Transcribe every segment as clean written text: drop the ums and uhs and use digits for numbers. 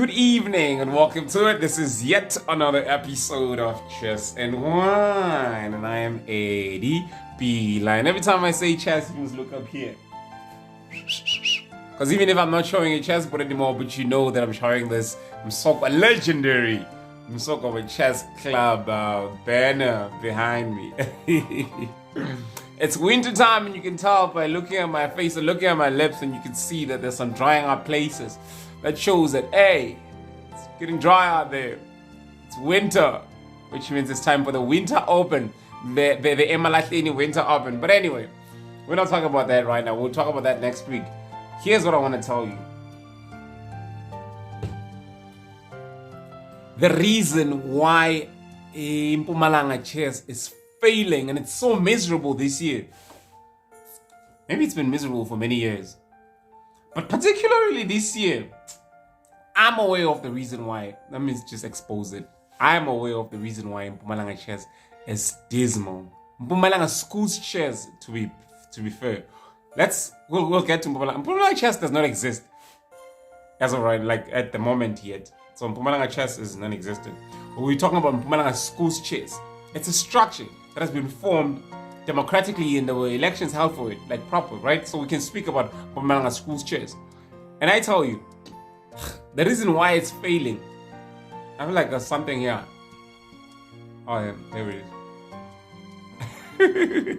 Good evening and welcome to it. This is yet another episode of Chess and Wine, and I am Eddie B-Line. Every time I say chess, you just look up here. Because even if I'm not showing a chessboard anymore, but you know that I'm showing this Msoka legendary Msoka Chess Club banner behind me. It's winter time, and you can tell by looking at my face and looking at my lips, and you can see that there's some drying up places. That shows that, hey, it's getting dry out there. It's winter, which means it's time for the winter open, the Mpumalanga winter open. But anyway, we're not talking about that right now. We'll talk about that next week. Here's what I want to tell you. The reason why Mpumalanga chess is failing and it's so miserable this year. Maybe it's been miserable for many years. But particularly this year, I'm aware of the reason why. Let me just expose it. I'm aware of the reason why Mpumalanga chess is dismal. Mpumalanga schools chess, to be fair. We'll get to Mpumalanga. Mpumalanga chess does not exist as of right, like at the moment yet. So Mpumalanga chess is non-existent. But we're talking about Mpumalanga schools chess. It's a structure that has been formed democratically and there were elections held for it, like proper, right? So we can speak about Mpumalanga schools chess. And I tell you, the reason why it's failing, I feel like there's something here. Oh yeah, there it is.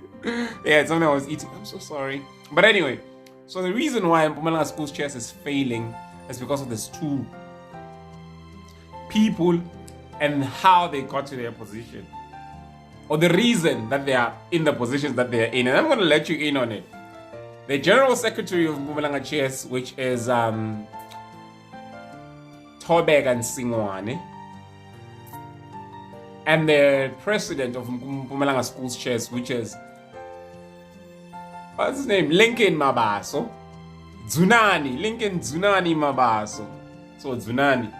Yeah, it's something I was eating. I'm so sorry. But anyway, so the reason why Mpumalanga schools chess is failing is because of these two people and how they got to their position. Or the reason that they are in the positions that they are in. And I'm going to let you in on it. The General Secretary of Mpumalanga Chess, which is Thobeka Nsingwane, and the President of Mpumalanga Schools Chess, which is, what's his name? Lincoln Mabaso. Lincoln Zunani Mabaso. So Zunani.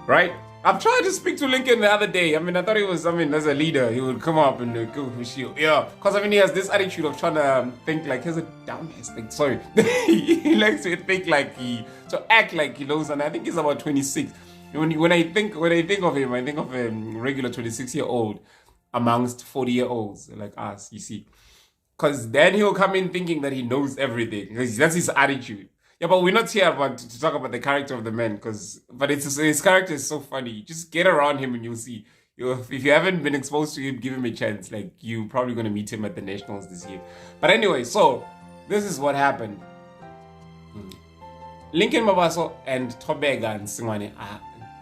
Right? I've tried to speak to Lincoln the other day. I thought he was, as a leader, he would come up and go for shield. Yeah, because, he has this attitude of trying to think like, he's a dumbass thing. Sorry. He likes to think like to act like he knows, and I think he's about 26. When I think of him, I think of a regular 26-year-old amongst 40-year-olds like us, you see. Because then he'll come in thinking that he knows everything. That's his attitude. Yeah, but we're not here to talk about the character of the man, but his character is so funny. Just get around him and you'll see. If you haven't been exposed to him, give him a chance. Like, you're probably going to meet him at the Nationals this year. But anyway, so this is what happened. Lincoln Mabaso and Thobeka Nsingwane are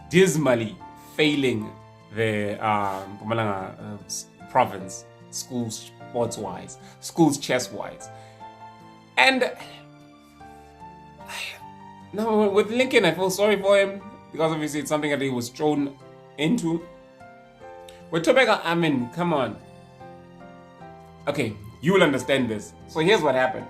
dismally failing the Mpumalanga province, schools sports-wise, schools chess-wise. And now, with Lincoln, I feel sorry for him because obviously it's something that he was thrown into. With Thobeka, come on. Okay, you will understand this. So here's what happened.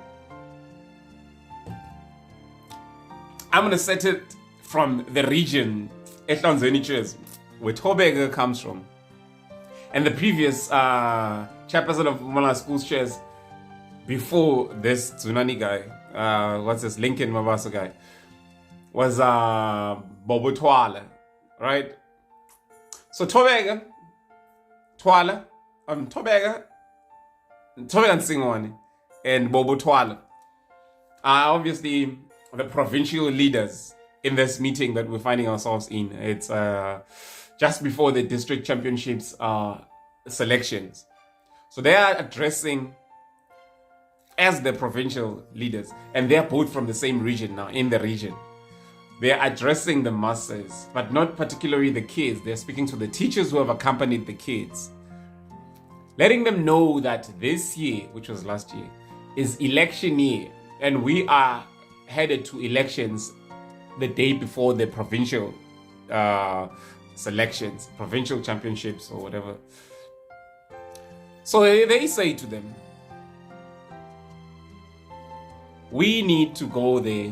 I'm going to set it from the region, Ehlonzweni chess, where Thobeka comes from. And the previous chairperson of Mpumalanga Schools Chess before this Tsunani guy, Lincoln Mabaso guy, was Bobo Twala, right? So Thobeka Nsingwane and Bobo Twala are obviously the provincial leaders in this meeting that we're finding ourselves in. It's just before the district championships selections. So they are addressing as the provincial leaders, and they're both from the same region now, in the region. They're addressing the masses, but not particularly the kids. They're speaking to the teachers who have accompanied the kids, letting them know that this year, which was last year, is election year, and we are headed to elections the day before the provincial selections, provincial championships or whatever. So they say to them, we need to go there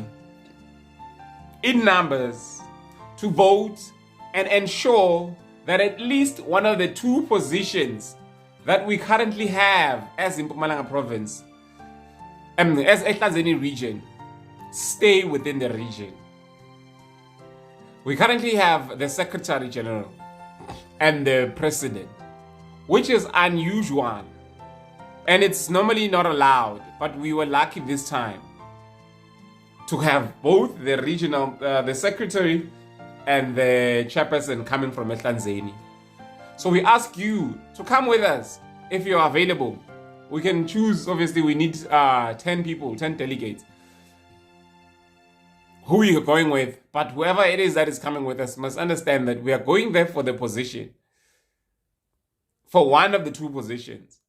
in numbers to vote and ensure that at least one of the two positions that we currently have as in Mpumalanga province, as Ehlonzweni region, stay within the region. We currently have the Secretary General and the President, which is unusual. And it's normally not allowed, but we were lucky this time to have both the regional, the secretary and the chairperson coming from Ehlanzeni. So we ask you to come with us if you're available. We can choose, obviously we need 10 people, 10 delegates. Who you're going with, but whoever it is that is coming with us must understand that we are going there for the position. For one of the two positions.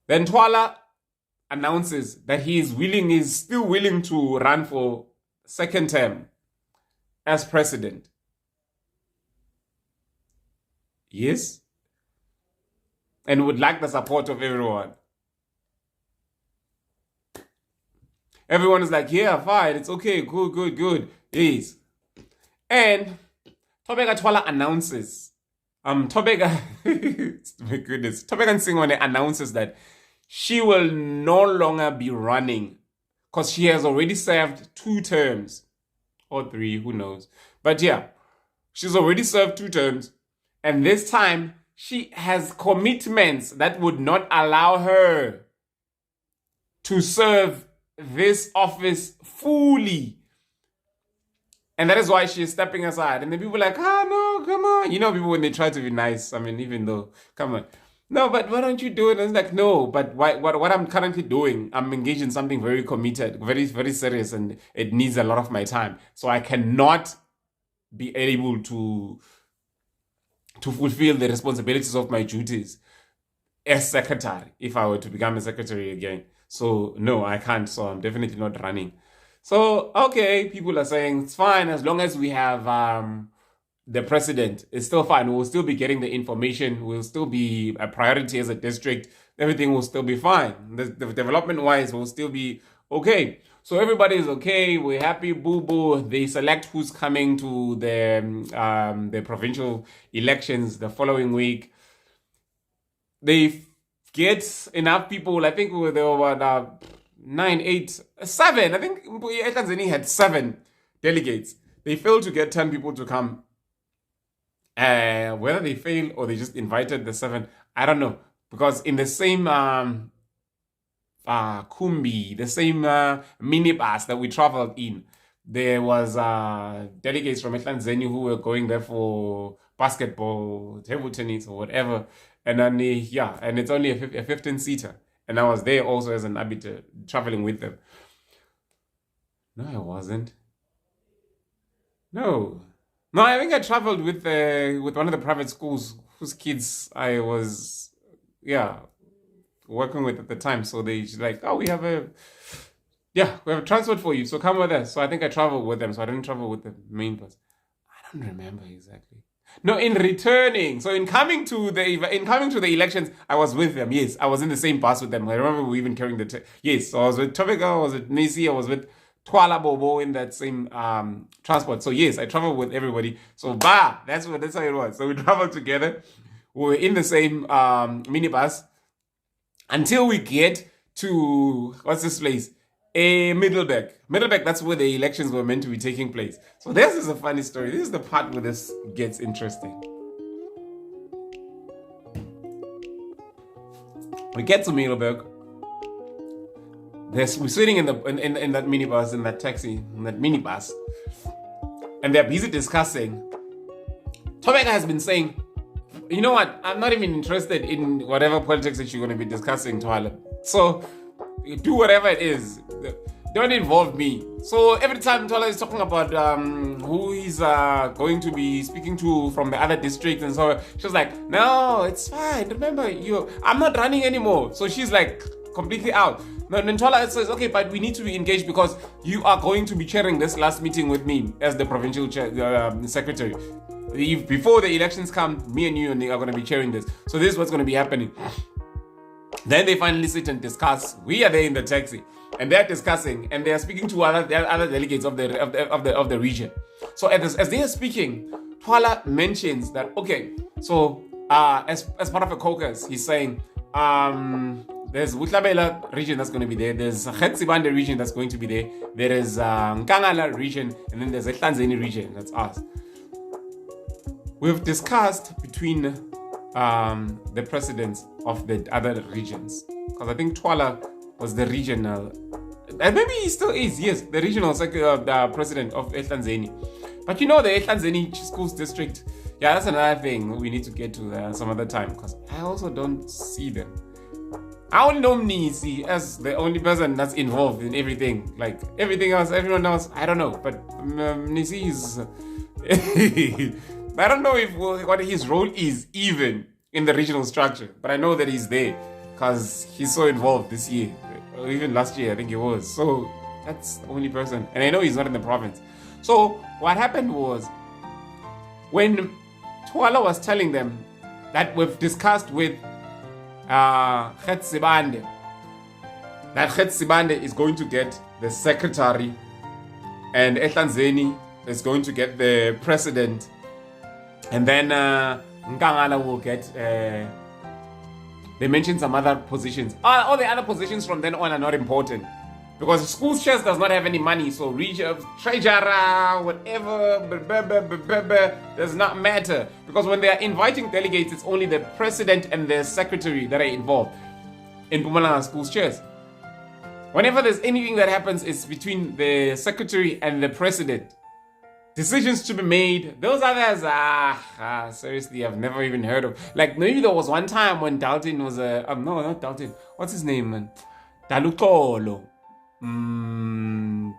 Then Twala announces that he is still willing to run for second term as president. Yes. And would like the support of everyone. Everyone is like, yeah, fine, it's okay, good. Yes. And Tobeka Twala announces, Tobeka, my goodness, Tobeka Nsingwane announces that she will no longer be running because she has already served 2 terms or 3, who knows. But yeah, she's already served 2 terms. And this time she has commitments that would not allow her to serve this office fully. And that is why she is stepping aside. And then people are like, no, come on. You know, people when they try to be nice, I mean, even though, come on. No, but why don't you do it? And it's like, no, but what I'm currently doing, I'm engaged in something very committed, very, very serious, and it needs a lot of my time. So I cannot be able to fulfill the responsibilities of my duties as secretary if I were to become a secretary again. So no, I can't. So I'm definitely not running. So, okay, people are saying it's fine as long as we have the president. It's still fine. We'll still be getting the information. We'll still be a priority as a district. Everything will still be fine. The development-wise will still be okay. So everybody is okay. We're happy. Boo-boo. They select who's coming to the provincial elections the following week. They get enough people. I think there were about 9, 8, 7. I think Ehlanzeni had 7 delegates. They failed to get 10 people to come. Whether they failed or they just invited the 7, I don't know. Because in the same Kumbi, the same minibus that we traveled in, there was delegates from Ehlanzeni who were going there for basketball, table tennis, or whatever. And then, and it's only a 15-seater. And I was there also as an arbiter, traveling with them. No, I wasn't. No, I think I traveled with one of the private schools whose kids I was, working with at the time. So they like, we have a transport for you. So come with us. So I think I traveled with them. So I didn't travel with the main bus. I don't remember exactly. No, in returning. So in coming to the elections, I was with them. Yes, I was in the same bus with them. I remember we were even carrying yes. So I was with Tobeka, I was with Nisi, I was with Twala Bobo in that same transport. So yes, I traveled with everybody. So that's how it was. So we traveled together. We were in the same minibus until we get to what's this place? Middleburg. That's where the elections were meant to be taking place. So this is a funny story. This is the part where this gets interesting. We get to Middleburg. We're sitting in that minibus, in that taxi, in that minibus, and they're busy discussing. Tobeka has been saying, you know what? I'm not even interested in whatever politics that you're going to be discussing, Twala. So do whatever it is. Don't involve me. So every time Twala is talking about who he's going to be speaking to from the other districts and so on, she's like, no, it's fine. Remember, I'm not running anymore. So she's like completely out. Then Twala says, okay, but we need to be engaged because you are going to be chairing this last meeting with me as the provincial secretary. Before the elections come, me and you are going to be chairing this. So this is what's going to be happening. Then they finally sit and discuss. We are there in the taxi, and they're discussing, and they are speaking to other delegates of the region. So as they are speaking, Twala mentions that so as part of a caucus, he's saying there's Butlabela region that's going to be there. There's Khetsibande region that's going to be there. There is Nkangala region, and then there's a Ehlanzeni region. That's us. we've discussed between the presidents of the other regions, because I think Twala was the regional, and maybe he still is, yes, the regional president of Ehlanzeni. But you know, the Ehlanzeni schools district, yeah, that's another thing we need to get to some other time, because I also don't see them. I only know Mnisi as the only person that's involved in everything. Like everything else, everyone else, I don't know. But Mnisi is I don't know what his role is even in the regional structure, but I know that he's there because he's so involved this year, or even last year I think he was. So that's the only person, and I know he's not in the province. So what happened was, when Twala was telling them that we've discussed with Khetsibande, that Khetsibande is going to get the secretary and Ehlanzeni is going to get the president, and then Nkangala will get they mentioned some other positions. All the other positions from then on are not important, because the school chairs does not have any money, so treasurer, whatever, does not matter, because when they are inviting delegates, it's only the president and the secretary that are involved in Mpumalanga schools chairs. Whenever there's anything that happens, it's between the secretary and the president. Decisions to be made. Those others, seriously, I've never even heard of. Like, maybe there was one time when Dalton was no, not Dalton. What's his name, man? Dalutolo. I'm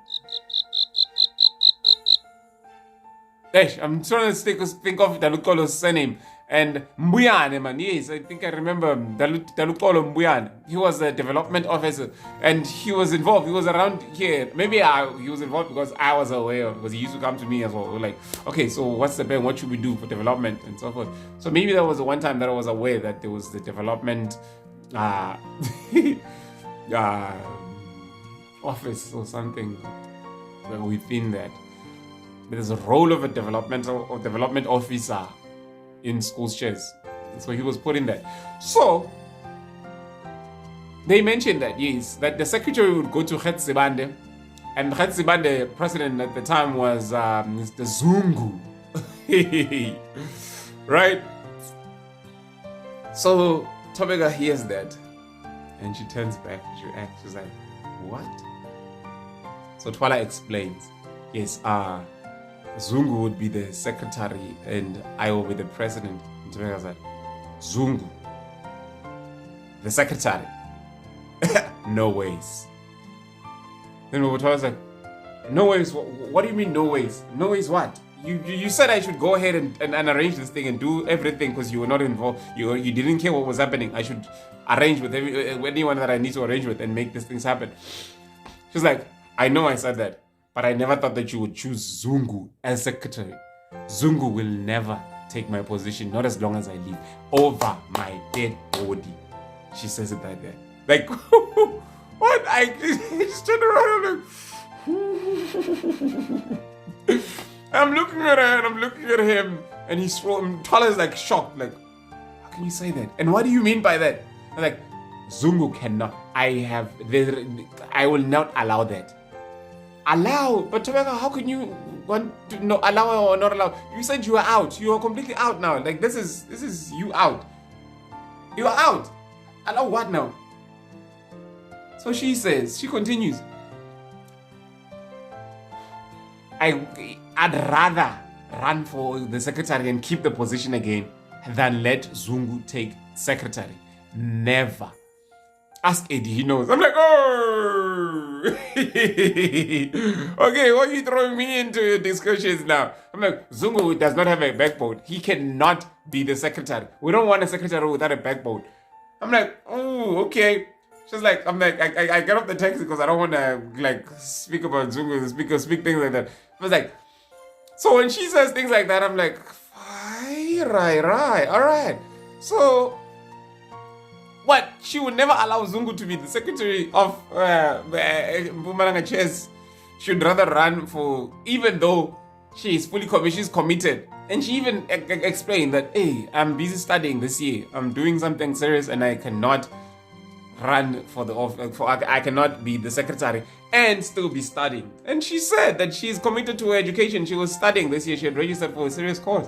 trying to think of Dalutolo's surname. And Mbuyane, man, yes, I think I remember Dalutolo Mbuyane. He was a development officer, and he was involved. He was around here. Maybe he was involved because I was aware, because he used to come to me as well. We were like, okay, so what's the plan? What should we do for development and so forth? So maybe that was the one time that I was aware that there was the development office or something within that. There's a role of a development officer in school chairs. So he was put in that. So they mentioned that, yes, that the secretary would go to Khetsibande, and Khetsibande president at the time was Mr. Zungu. Right? So Tobeka hears that, and she turns back, she's like, what? So Twala explains, yes, Zungu would be the secretary and I will be the president. And Tobeka was like, Zungu, the secretary? No ways. Then Twala was like, no ways? What do you mean no ways? No ways what? You said I should go ahead and arrange this thing and do everything because you were not involved. You didn't care what was happening. I should arrange with anyone that I need to arrange with and make these things happen. She's like, I know I said that, but I never thought that you would choose Zungu as secretary. Zungu will never take my position, not as long as I live, over my dead body. She says it right there. Like, what? I just turned around and I'm looking at her and I'm looking at him, and he's Twala is like shocked, like, how can you say that? And what do you mean by that? I'm like, Zungu cannot. I will not allow that. Allow? But Tobeka, how can you want to allow or not allow? You said you are out. You are completely out now. Like, this is you out. You are out. Allow what now? So she continues, I'd rather run for the secretary and keep the position again than let Zungu take secretary. Never. Ask Eddie, he knows. I'm like, oh! Okay, why are you throwing me into discussions now? I'm like, Zungu does not have a backbone. He cannot be the secretary. We don't want a secretary without a backbone. I'm like, oh, okay. She's like, I'm like, I get off the taxi because I don't want to like speak about Zungu, speak things like that. I was like, so when she says things like that, I'm like, right, all right. So, what? She would never allow Zungu to be the secretary of Mpumalanga Chess. She'd rather run for, even though she's committed. And she even explained that, hey, I'm busy studying this year. I'm doing something serious and I cannot run for the office. I cannot be the secretary and still be studying. And she said that she's committed to her education. She was studying this year. She had registered for a serious course.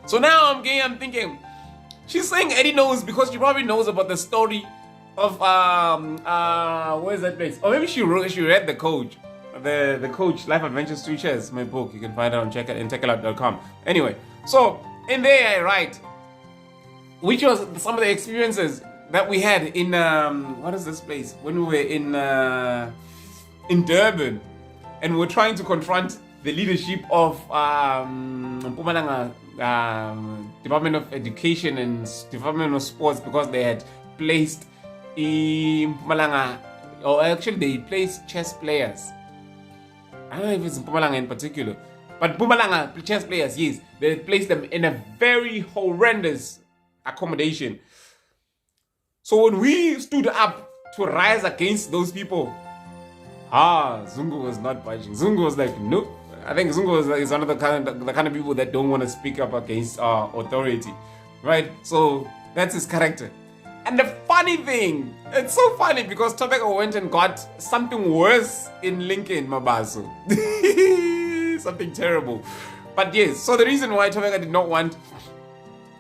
So now I'm thinking, she's saying Eddie knows because she probably knows about the story of where's that place? Or maybe she read the Coach. The Coach Life Adventures 3 Chairs, my book. You can find it on checkitout.com. Anyway, so in there I write, which was some of the experiences that we had in what is this place? When we were in Durban, and we were trying to confront the leadership of Mpumalanga Department of Education and Department of Sports, because they had placed in Mpumalanga, or actually they placed chess players. I don't know if it's in Mpumalanga in particular, but Mpumalanga chess players, yes, they placed them in a very horrendous accommodation. So when we stood up to rise against those people, Zungu was not budging. Zungu was like, nope. I think Zungu is one of the kind of people that don't want to speak up against authority, right? So that's his character. And the funny thing, it's so funny because Tobeka went and got something worse in Lincoln, Mabaso. Something terrible. But yes, so the reason why Tobeka did not want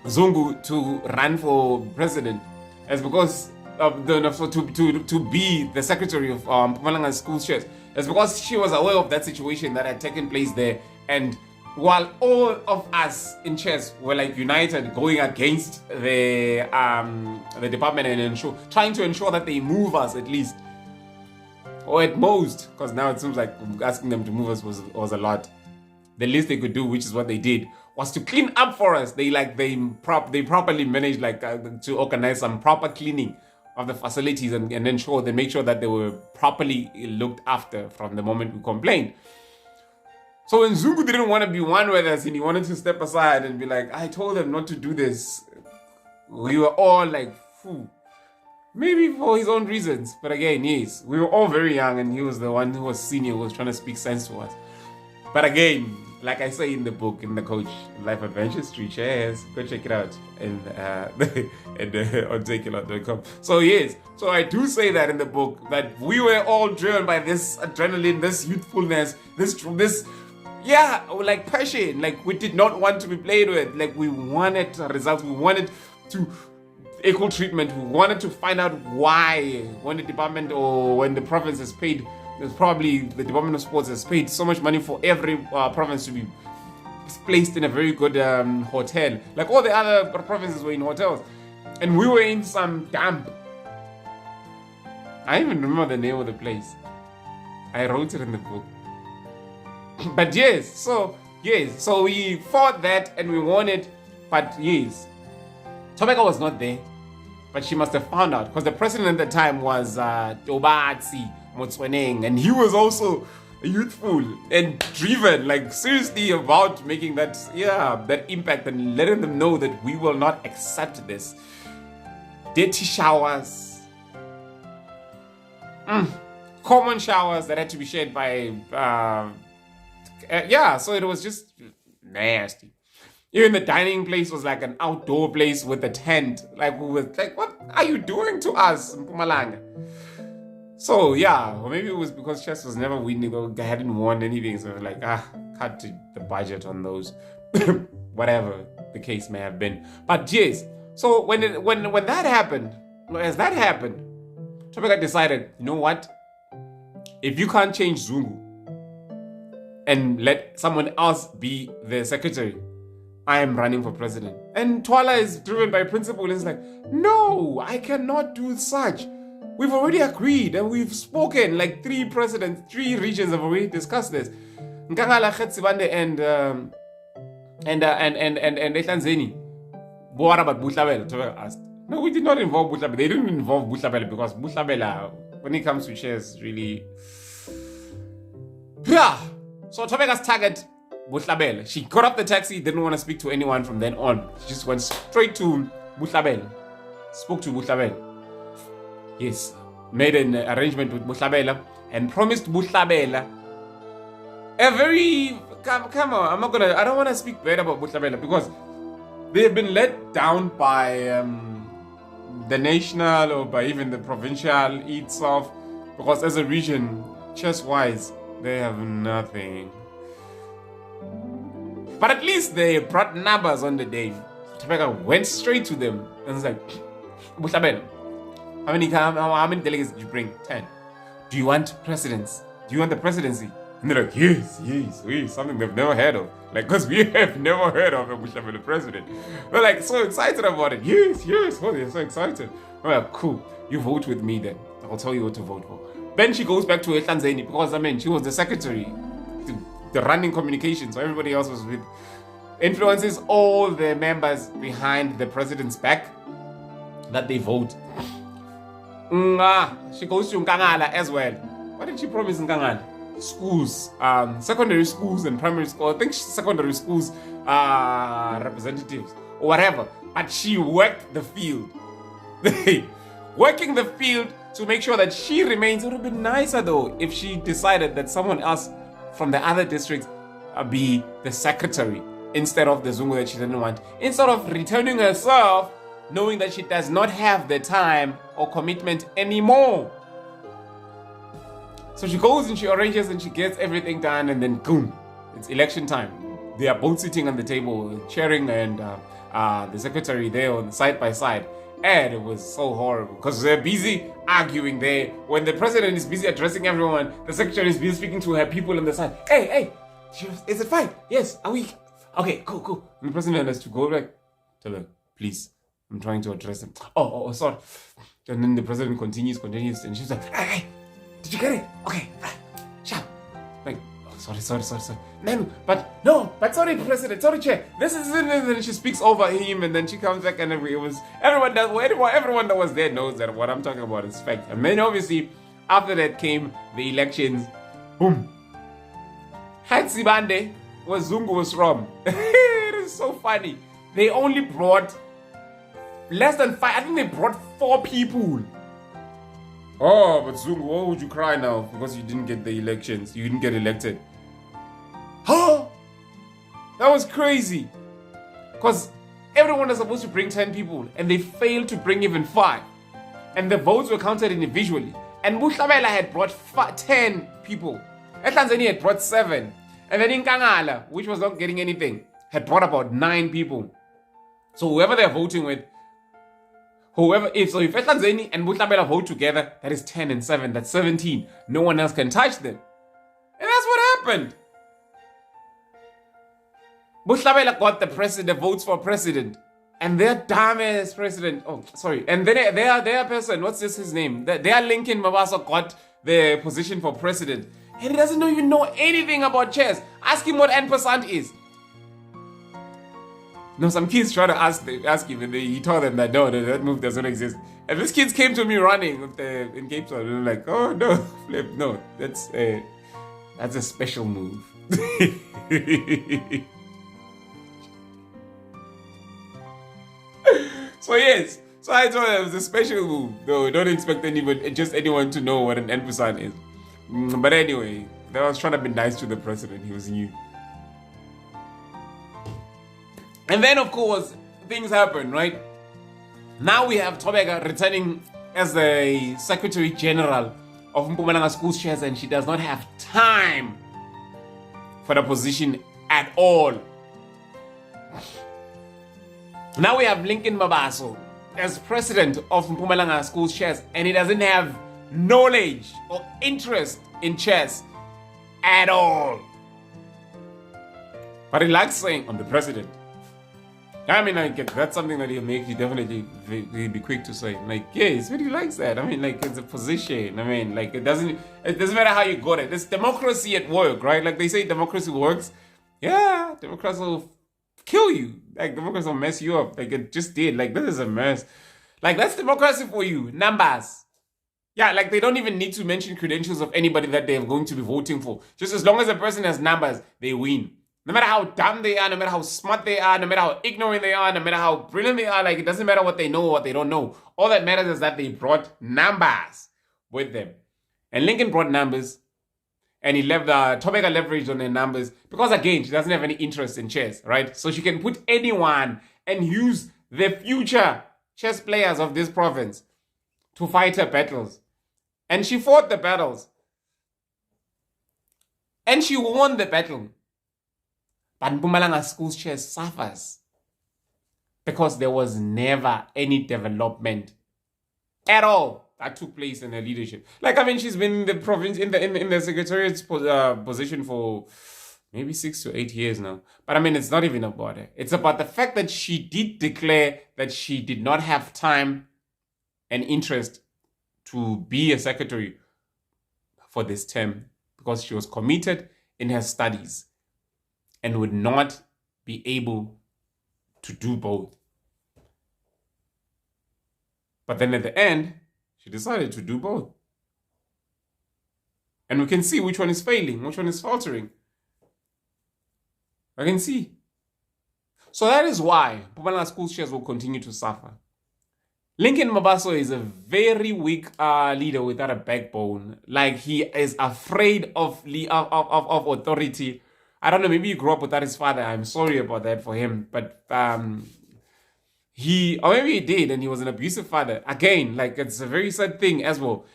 Zungu to run for president is because to be the secretary of Mpumalanga School Chairs, is because she was aware of that situation that had taken place there. And while all of us in chairs were like united going against the department and trying to ensure that they move us at least, or at most, because now it seems like asking them to move us was a lot. The least they could do, which is what they did, was to clean up for us. They properly managed to organize some proper cleaning of the facilities and ensure they make sure that they were properly looked after from the moment we complained. So when Zungu didn't want to be one with us and he wanted to step aside and be like, I told them not to do this, we were all like, phew. Maybe for his own reasons. But again, yes, we were all very young and he was the one who was senior, who was trying to speak sense to us. But again, like I say in the book, in the Coach Life Adventures 3 Chairs, go check it out on checkitout.com. So yes, so I do say that in the book, that we were all driven by this adrenaline, this youthfulness, this like passion. Like we did not want to be played with. Like we wanted results. We wanted to equal treatment. We wanted to find out why when the department or when the province has paid. There's probably the Department of Sports has paid so much money for every province to be placed in a very good hotel. Like all the other provinces were in hotels. And we were in some dump. I even remember the name of the place. I wrote it in the book. But yes, so we fought that and we won it. But yes, Tobeka was not there. But she must have found out. Because the president at the time was Tobatsi Motsweneng, and he was also youthful and driven, like seriously about making that impact and letting them know that we will not accept this. Dirty showers, common showers that had to be shared by so it was just nasty. Even the dining place was like an outdoor place with a tent. Like we were like, what are you doing to us, Mpumalanga? So or maybe it was because chess was never winning or hadn't won anything. So we're like, cut the budget on those, whatever the case may have been. But yes, so when that happened, Tobeka decided, you know what? If you can't change Zungu and let someone else be the secretary, I am running for president. And Twala is driven by principle and is like, no, I cannot do such. We've already agreed and we've spoken. Like 3 presidents, 3 regions have already discussed this. Nkangala Khatsibande and Ehlanzeni. What about Buhlabela? Tobeka asked. No, we did not involve Buhlabela. They didn't involve Buhlabela because Buhlabela, when it comes to shares, really. So Tobeka's target, Buhlabela. She got up the taxi, didn't want to speak to anyone from then on. She just went straight to Buhlabela. Spoke to Buhlabela. Yes, made an arrangement with Buhlabela and promised Buhlabela a very come on. I don't want to speak bad about Buhlabela because they have been let down by the national or by even the provincial itself, because as a region, chess wise, they have nothing. But at least they brought numbers on the day. Thobeka went straight to them and was like, Buhlabela, how many delegates did you bring? 10. Do you want presidents? Do you want the presidency? And they're like, yes, something they've never heard of. Like, because we have never heard of a Buhlabela president. They're like so excited about it. Yes, oh, they're so excited. We're like, cool, you vote with me then. I'll tell you what to vote for. Then she goes back to Tanzania because, she was the secretary, the running communications, so everybody else was with. Influences all the members behind the president's back that they vote. She goes to Nkangala as well. What did she promise Nkangala? Schools, secondary schools and primary schools. I think secondary schools representatives or whatever. But she worked the field. Working the field to make sure that she remains. It would have been nicer though if she decided that someone else from the other districts be the secretary instead of the Zungu that she didn't want. Instead of returning herself, knowing that she does not have the time or commitment anymore. So she goes and she arranges and she gets everything done, and then boom, it's election time. They are both sitting on the table, chairing and the secretary there on side by side. And it was so horrible because they're busy arguing there. When the president is busy addressing everyone, the secretary is busy speaking to her people on the side. Hey, is it fine? Yes, are we? Okay, cool. And the president has to go back. Tell her, please, I'm trying to address him. Oh, sorry. And then the president continues, and she's like, hey, did you get it? Okay, sharp. Like, oh, sorry. Man, but sorry, President, sorry, Chair. This is it. And then she speaks over him, and then she comes back, and everyone that was there knows that what I'm talking about is fact. And then obviously, after that came the elections. Boom. Hatsibande was Zungu was from. It is so funny. They only brought less than 5. I think they brought 4 people. Oh, but Zungu, why would you cry now? Because you didn't get the elections. You didn't get elected. Huh? That was crazy. Because everyone was supposed to bring 10 people, and they failed to bring even 5. And the votes were counted individually. And Buhlabela had brought 10 people. And Tanzania had brought 7. And then in Nkangala, which was not getting anything, had brought about 9 people. So whoever they're voting with, if Tanzania and Buhlabela vote together, that is 10 and 7, that's 17. No one else can touch them. And that's what happened. Buhlabela got the votes for president. And their dumbass president, and then their person, what's his name? Their Lincoln Mabaso got the position for president. And he doesn't even know anything about chess. Ask him what N% is. No, some kids try to ask him, and he told them that no, that move doesn't exist. And these kids came to me running in Cape Town, and I'm like, oh no, Flip, no, that's a special move. So I told them it was a special move. No, don't expect anyone to know what an N% is. But anyway, I was trying to be nice to the president. He was new. And then, of course, things happen, right? Now we have Thobeka returning as the Secretary General of Mpumalanga School Shares, and she does not have time for the position at all. Now we have Lincoln Mabaso as President of Mpumalanga School Shares, and he doesn't have knowledge or interest in chess at all. But he likes saying, I'm the president. I mean, like, that's something that he'll make you definitely be quick to say. Like, yes, but he likes that. I mean, like, it's a position. I mean, like, it doesn't matter how you got it. It's democracy at work, right? Like, they say democracy works. Yeah, democracy will kill you. Like, democracy will mess you up. Like, it just did. Like, this is a mess. Like, that's democracy for you. Numbers. Yeah, like, they don't even need to mention credentials of anybody that they're going to be voting for. Just as long as a person has numbers, they win. No matter how dumb they are, no matter how smart they are, no matter how ignorant they are, no matter how brilliant they are, like, it doesn't matter what they know or what they don't know. All that matters is that they brought numbers with them. And Lincoln brought numbers, and he left Thobeka leveraged on their numbers because, again, she doesn't have any interest in chess, right? So she can put anyone and use the future chess players of this province to fight her battles. And she fought the battles. And she won the battle. But Mpumalanga Schools Chess suffers because there was never any development at all that took place in her leadership. Like, I mean, she's been in the province, in the secretariat's position for maybe 6 to 8 years now. But I mean, it's not even about it. It's about the fact that she did declare that she did not have time and interest to be a secretary for this term because she was committed in her studies and would not be able to do both. But then at the end, she decided to do both. And we can see which one is failing, which one is faltering. I can see. So that is why Mpumalanga Schools Chess will continue to suffer. Lincoln Mabaso is a very weak leader without a backbone. Like, he is afraid of authority. I don't know, maybe he grew up without his father. I'm sorry about that for him. But or maybe he did and he was an abusive father. Again, like, it's a very sad thing as well.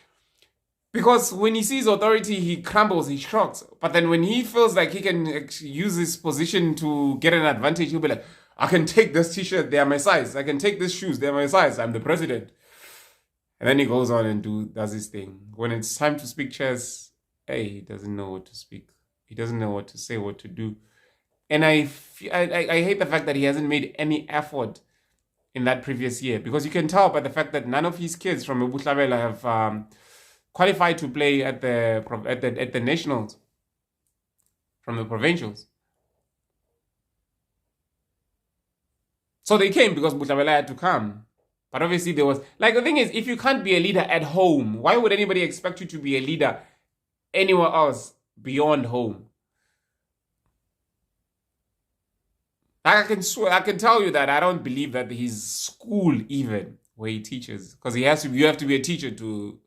Because when he sees authority, he crumbles, he shocks. But then when he feels like he can use his position to get an advantage, he'll be like, I can take this t-shirt, they are my size. I can take these shoes, they are my size. I'm the president. And then he goes on and does his thing. When it's time to speak chess, hey, he doesn't know what to speak. He doesn't know what to say, what to do. And I hate the fact that he hasn't made any effort in that previous year. Because you can tell by the fact that none of his kids from Mpumalanga have qualified to play at the nationals from the provincials. So they came because Mpumalanga had to come. But obviously there was, like, the thing is, if you can't be a leader at home, why would anybody expect you to be a leader anywhere else beyond home? I can tell you that I don't believe that his school even where he teaches, because you have to be a teacher to.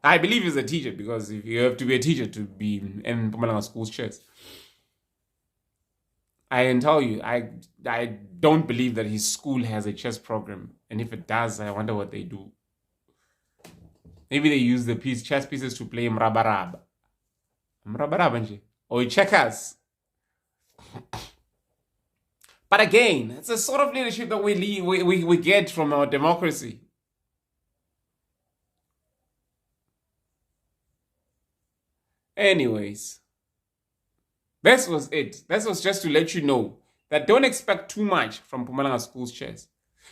I believe he's a teacher because if you have to be a teacher to be in Mpumalanga Schools Chess. I can tell you, I don't believe that his school has a chess program. And if it does, I wonder what they do. Maybe they use the chess pieces to play mrabarab. Mrabarab, or checkers. But again, it's a sort of leadership that we get from our democracy. Anyways, this was it. This was just to let you know that don't expect too much from Mpumalanga Schools Chess.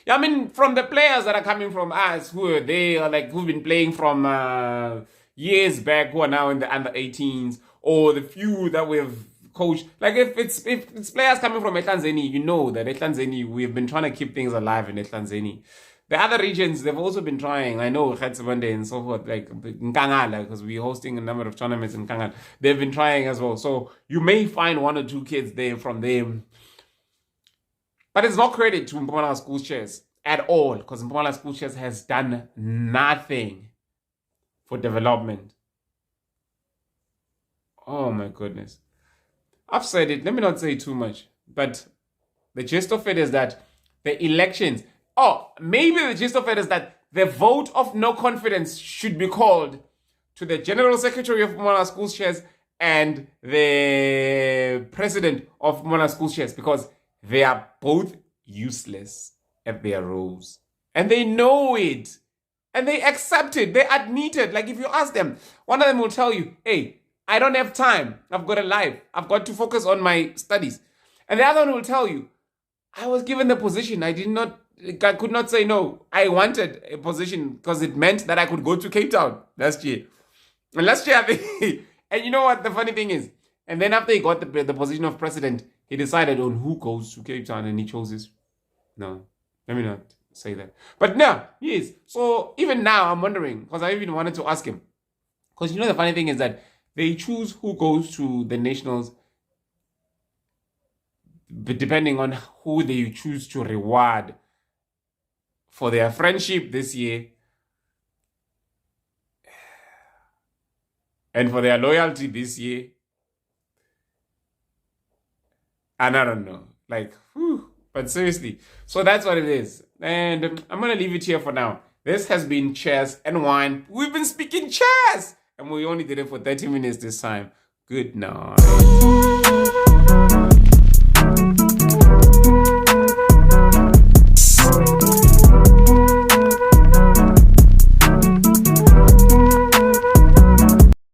Yeah, I mean, from the players that are coming from us, who are there, like, who've been playing from years back, who are now in the under 18s, or the few that we've coached. Like, if it's players coming from Ehlanzeni, you know that Ehlanzeni, we've been trying to keep things alive in Ehlanzeni. The other regions, they've also been trying. I know Khatsibande and so forth, like Nkangala, because we're hosting a number of tournaments in Nkangala. They've been trying as well. So you may find 1 or 2 kids there from them. But it's not credit to Mpumalanga Schools Chess at all, because Mpumalanga Schools Chess has done nothing for development. Oh my goodness. I've said it. Let me not say too much. But the gist of it is that the elections... Oh, maybe the gist of it is that the vote of no confidence should be called to the General Secretary of Mpumalanga Schools Chess and the President of Mpumalanga Schools Chess, because they are both useless at their roles. And they know it. And they accept it. They admit it. Like, if you ask them, one of them will tell you, hey, I don't have time. I've got a life. I've got to focus on my studies. And the other one will tell you, I was given the position. I could not say no. I wanted a position because it meant that I could go to Cape Town last year. And last year, and you know what the funny thing is? And then after he got the position of president, he decided on who goes to Cape Town and he chose this. No, let me not say that. But no, yes. So even now, I'm wondering, because I even wanted to ask him. Because you know the funny thing is that they choose who goes to the nationals depending on who they choose to reward for their friendship this year and for their loyalty this year. And I don't know. Like, whew. But seriously. So that's what it is. And I'm going to leave it here for now. This has been Chess and Wine. We've been speaking chess. And we only did it for 30 minutes this time. Good night.